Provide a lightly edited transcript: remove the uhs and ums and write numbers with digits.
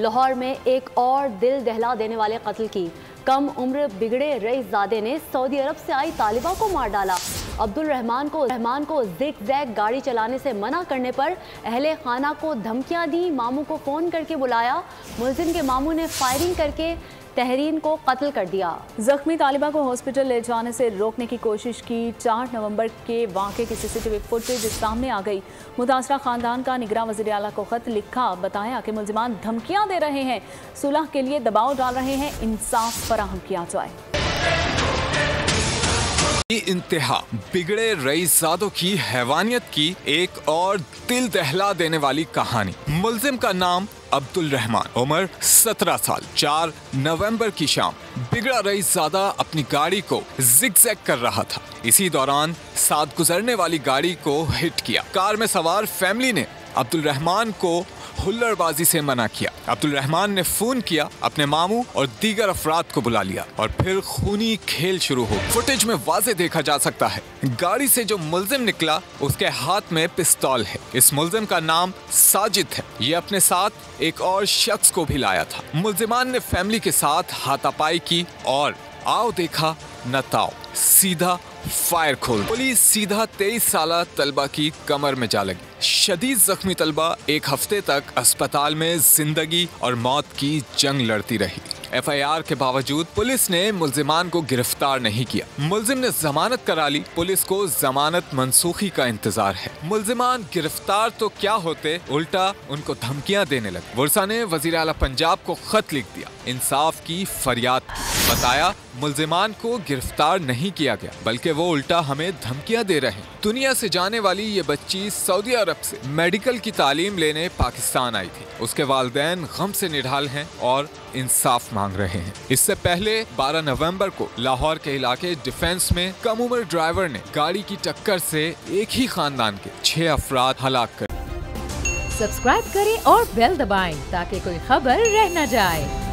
लाहौर में एक और दिल दहला देने वाले कत्ल की। कम उम्र बिगड़े रईसजादे ने सऊदी अरब से आई तालिबा को मार डाला। अब्दुल रहमान को जिग जैग गाड़ी चलाने से मना करने पर अहले खाना को धमकियां दी। मामू को फ़ोन करके बुलाया। मुलजिम के मामू ने फायरिंग करके तहरीन को कत्ल कर दिया। जख्मी तालिबा को हॉस्पिटल ले जाने से रोकने की कोशिश की। 4 नवंबर के वाक़े की सीसीटीवी फुटेज सामने आ गई। मुतासरा खानदान का निगरान वज़ीर आला को खत लिखा, बताया कि मुल्जिमान धमकियां दे रहे हैं, सुलह के लिए दबाव डाल रहे हैं, इंसाफ फराहम किया जाए। इंतहा बिगड़े रईसजादों की हैवानियत की एक और दिल दहला देने वाली कहानी। मुल्जिम का नाम अब्दुल रहमान, उम्र 17 साल। 4 नवंबर की शाम बिगड़ा रईसजादा अपनी गाड़ी को जिगजैग कर रहा था। इसी दौरान साथ गुजरने वाली गाड़ी को हिट किया। कार में सवार फैमिली ने अब्दुल रहमान को हुल्लड़बाजी से मना किया। अब्दुल रहमान ने फोन किया, अपने मामू और दीगर अफराद को बुला लिया और फिर खूनी खेल शुरू हो। फुटेज में वाज़े देखा जा सकता है, गाड़ी से जो मुल्जिम निकला उसके हाथ में पिस्तौल है। इस मुल्जिम का नाम साजिद है। ये अपने साथ एक और शख्स को भी लाया था। मुल्जिमान ने फैमिली के साथ हाथापाई की और आओ देखा न ताओ, सीधा फायर खोल। पुलिस सीधा 23 साला तलबा की कमर में जा लगी। शदीद जख्मी तलबा 1 हफ्ते तक अस्पताल में जिंदगी और मौत की जंग लड़ती रही। FIR के बावजूद पुलिस ने मुल्जिमान को गिरफ्तार नहीं किया। मुल्जिम ने जमानत करा ली। पुलिस को जमानत मनसूखी का इंतजार है। मुल्जिमान गिरफ्तार तो क्या होते, उल्टा उनको धमकियां देने लगे। वर्षा ने वजीर आला पंजाब को खत लिख दिया, इंसाफ की फरियाद। बताया मुल्जिमान को गिरफ्तार नहीं किया गया, बल्कि वो उल्टा हमें धमकियां दे रहे हैं। दुनिया से जाने वाली ये बच्ची सऊदी अरब से मेडिकल की तालीम लेने पाकिस्तान आई थी। उसके वालिदैन गम से निढाल हैं और इंसाफ मांग रहे हैं। इससे पहले 12 नवंबर को लाहौर के इलाके डिफेंस में कम उम्र ड्राइवर ने गाड़ी की टक्कर से एक ही खानदान के 6 अफराद हलाक कर। सब्सक्राइब करें और बेल दबाएं ताकि कोई खबर रह न जाए।